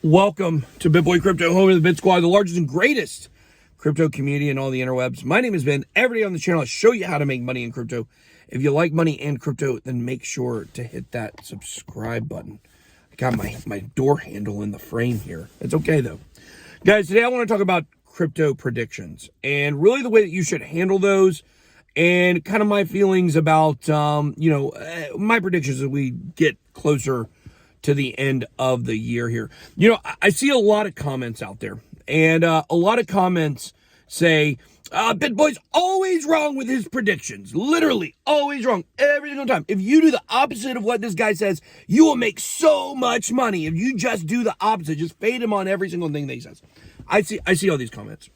Welcome to BitBoy Crypto, home of the BitSquad, the largest and greatest crypto community in all the interwebs. My name is Ben. Every day on the channel, I show you how to make money in crypto. If you like money and crypto, then make sure to hit that subscribe button. I got my door handle in the frame here. It's okay, though. Guys, today I want to talk about crypto predictions and really the way that you should handle those and kind of my feelings about, my predictions as we get closer to the end of the year here. I see a lot of comments out there, and a lot of comments say, BitBoy's always wrong with his predictions. Literally, always wrong, every single time. If you do the opposite of what this guy says, you will make so much money. If you just do the opposite, just fade him on every single thing that he says. I see all these comments.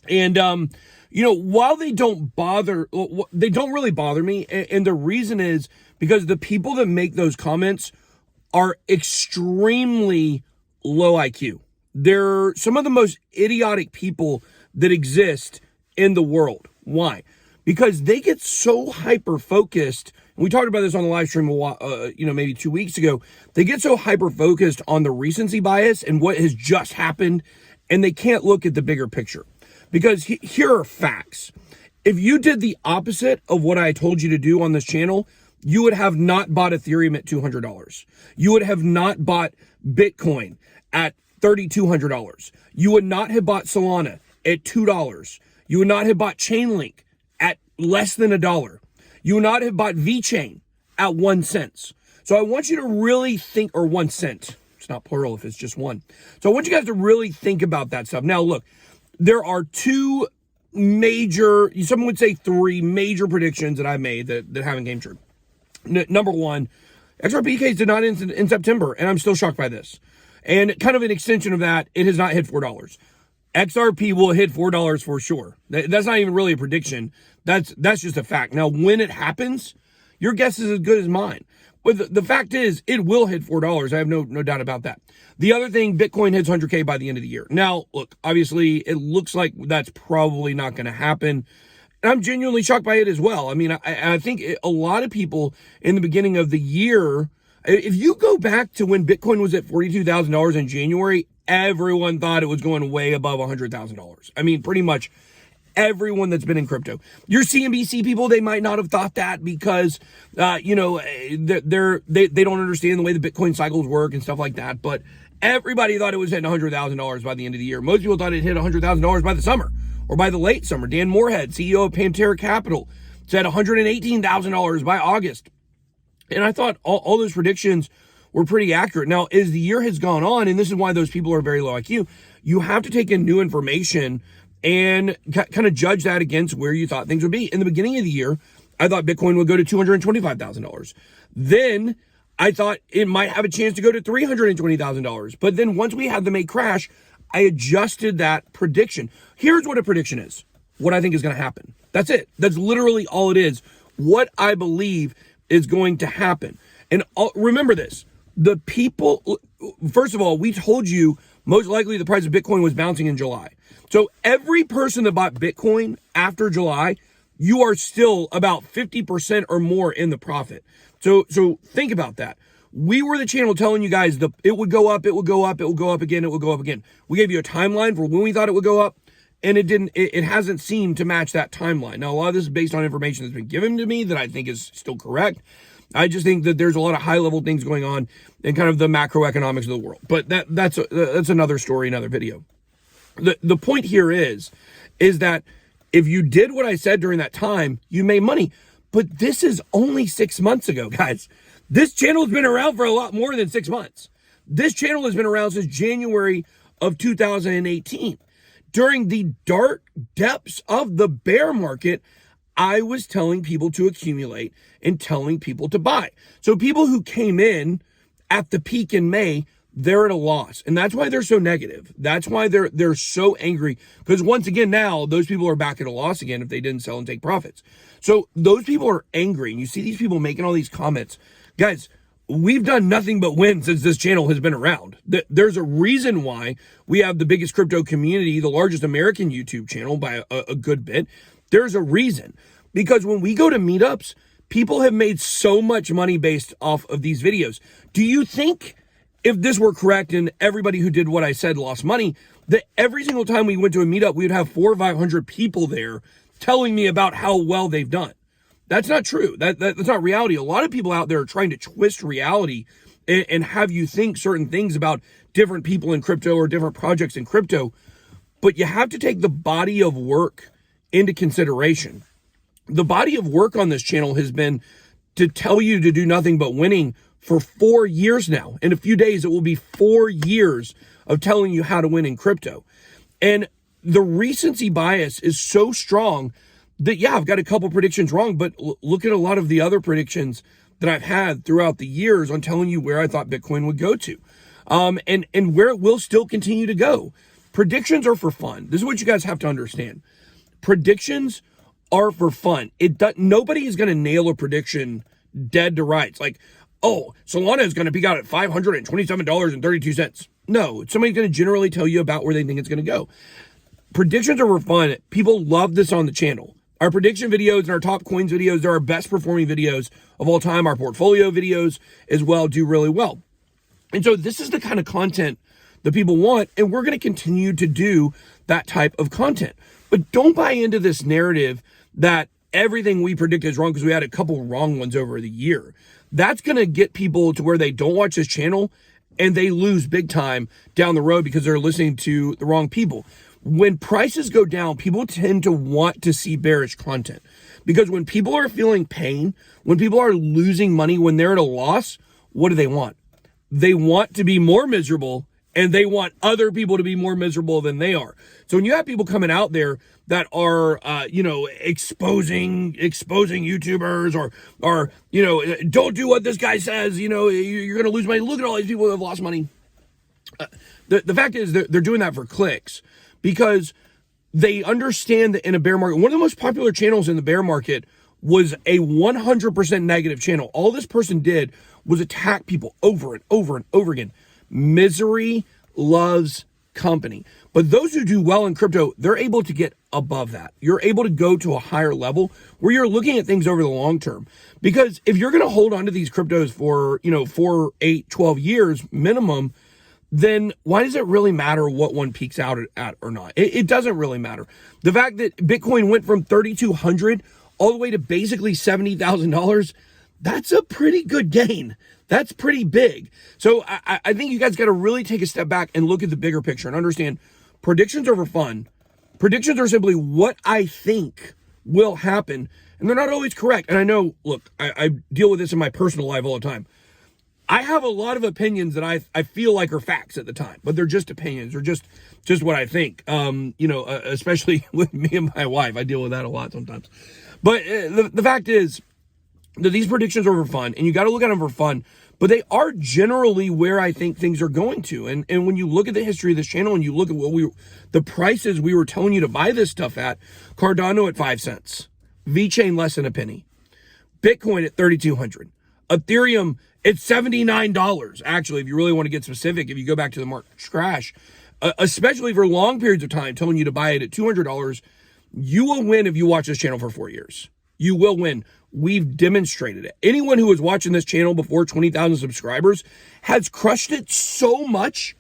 And, while they don't really bother me, and the reason is because the people that make those comments are extremely low IQ. They're some of the most idiotic people that exist in the world. Why? Because they get so hyper-focused, and we talked about this on the live stream maybe 2 weeks ago. They get so hyper-focused on the recency bias and what has just happened, and they can't look at the bigger picture. Because here are facts. If you did the opposite of what I told you to do on this channel, you would have not bought Ethereum at $200. You would have not bought Bitcoin at $3,200. You would not have bought Solana at $2. You would not have bought Chainlink at less than $1. You would not have bought VeChain at 1 cent. So I want you to really think, or 1 cent. It's not plural if it's just one. So I want you guys to really think about that stuff. Now, look, there are two major, someone would say 3 major predictions that I've made that haven't came true. Number one, XRP did not end in September, and I'm still shocked by this. And kind of an extension of that, it has not hit $4. XRP will hit $4 for sure. That's not even really a prediction. That's just a fact. Now, when it happens, your guess is as good as mine. But the fact is, it will hit $4. I have no doubt about that. The other thing, Bitcoin hits 100K by the end of the year. Now, look, obviously, it looks like that's probably not going to happen. And I'm genuinely shocked by it as well. I mean, I think a lot of people in the beginning of the year, if you go back to when Bitcoin was at $42,000 in January, everyone thought it was going way above $100,000. I mean, pretty much everyone that's been in crypto. Your CNBC people, they might not have thought that because, they don't understand the way the Bitcoin cycles work and stuff like that. But everybody thought it was hitting $100,000 by the end of the year. Most people thought it hit $100,000 by the summer. Or by the late summer. Dan Moorhead, CEO of Pantera Capital, said $118,000 by August. And I thought all those predictions were pretty accurate. Now, as the year has gone on, and this is why those people are very low IQ, you have to take in new information and kind of judge that against where you thought things would be. In the beginning of the year, I thought Bitcoin would go to $225,000. Then I thought it might have a chance to go to $320,000. But then once we had the May crash, I adjusted that prediction. Here's what a prediction is. What I think is going to happen. That's it. That's literally all it is. What I believe is going to happen. And remember this. The people, first of all, we told you most likely the price of Bitcoin was bouncing in July. So every person that bought Bitcoin after July, you are still about 50% or more in the profit. So think about that. We were the channel telling you guys it would go up, it would go up, it would go up again, it would go up again. We gave you a timeline for when we thought it would go up, and it didn't. It hasn't seemed to match that timeline. Now, a lot of this is based on information that's been given to me that I think is still correct. I just think that there's a lot of high-level things going on in kind of the macroeconomics of the world. But that's another story, another video. The point here is that if you did what I said during that time, you made money. But this is only 6 months ago, guys. This channel has been around for a lot more than 6 months. This channel has been around since January of 2018. During the dark depths of the bear market, I was telling people to accumulate and telling people to buy. So people who came in at the peak in May, they're at a loss. And that's why they're so negative. That's why they're so angry. Because once again, now those people are back at a loss again if they didn't sell and take profits. So those people are angry. And you see these people making all these comments. Guys, we've done nothing but win since this channel has been around. There's a reason why we have the biggest crypto community, the largest American YouTube channel by a good bit. There's a reason. Because when we go to meetups, people have made so much money based off of these videos. Do you think if this were correct and everybody who did what I said lost money, that every single time we went to a meetup, we would have 400 or 500 people there telling me about how well they've done. That's not true. That's not reality. A lot of people out there are trying to twist reality and have you think certain things about different people in crypto or different projects in crypto. But you have to take the body of work into consideration. The body of work on this channel has been to tell you to do nothing but winning for 4 years now. In a few days, it will be 4 years of telling you how to win in crypto. And the recency bias is so strong that, yeah, I've got a couple predictions wrong, but look at a lot of the other predictions that I've had throughout the years on telling you where I thought Bitcoin would go to, and where it will still continue to go. Predictions are for fun. This is what you guys have to understand. Predictions are for fun. Nobody is going to nail a prediction dead to rights. Like, oh, Solana is going to peak out at $527.32. No, somebody's going to generally tell you about where they think it's going to go. Predictions are for fun. People love this on the channel. Our prediction videos and our top coins videos are our best performing videos of all time. Our portfolio videos as well do really well. And so this is the kind of content that people want, and we're going to continue to do that type of content. But don't buy into this narrative that everything we predict is wrong because we had a couple wrong ones over the year. That's going to get people to where they don't watch this channel and they lose big time down the road because they're listening to the wrong people. When prices go down, people tend to want to see bearish content, because when people are feeling pain, when people are losing money, when they're at a loss, what do they want? They want to be more miserable, and they want other people to be more miserable than they are. So when you have people coming out there that are, exposing YouTubers or, don't do what this guy says, you're going to lose money. Look at all these people who have lost money. The fact is they're doing that for clicks, because they understand that in a bear market, one of the most popular channels in the bear market was a 100% negative channel. All this person did was attack people over and over and over again. Misery loves company. But those who do well in crypto, they're able to get above that. You're able to go to a higher level where you're looking at things over the long term. Because if you're going to hold on to these cryptos for, 4, 8, 12 years minimum, then why does it really matter what one peaks out at or not? It doesn't really matter. The fact that Bitcoin went from 3,200 all the way to basically $70,000, that's a pretty good gain. That's pretty big. So I think you guys got to really take a step back and look at the bigger picture and understand predictions are for fun. Predictions are simply what I think will happen, and they're not always correct. And I know, look, I deal with this in my personal life all the time. I have a lot of opinions that I feel like are facts at the time, but they're just opinions or just what I think. Especially with me and my wife, I deal with that a lot sometimes. But the fact is that these predictions are for fun, and you got to look at them for fun, but they are generally where I think things are going to. And when you look at the history of this channel and you look at the prices we were telling you to buy this stuff at, Cardano at 5 cents, VeChain less than a penny, Bitcoin at 3,200, Ethereum it's $79. Actually, if you really want to get specific, if you go back to the March crash, especially for long periods of time, telling you to buy it at $200, you will win if you watch this channel for 4 years. You will win. We've demonstrated it. Anyone who was watching this channel before 20,000 subscribers has crushed it so much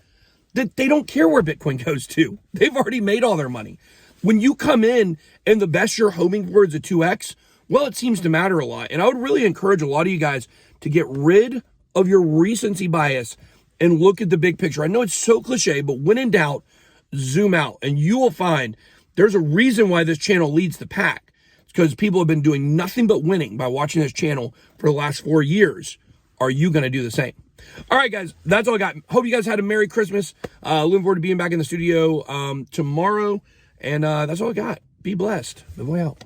that they don't care where Bitcoin goes to. They've already made all their money. When you come in and the best you're hoping for is a 2x, well, it seems to matter a lot. And I would really encourage a lot of you guys to get rid of your recency bias and look at the big picture. I know it's so cliche, but when in doubt, zoom out, and you will find there's a reason why this channel leads the pack. It's because people have been doing nothing but winning by watching this channel for the last 4 years. Are you going to do the same? All right, guys, that's all I got. Hope you guys had a Merry Christmas. Looking forward to being back in the studio tomorrow. And that's all I got. Be blessed. The way out.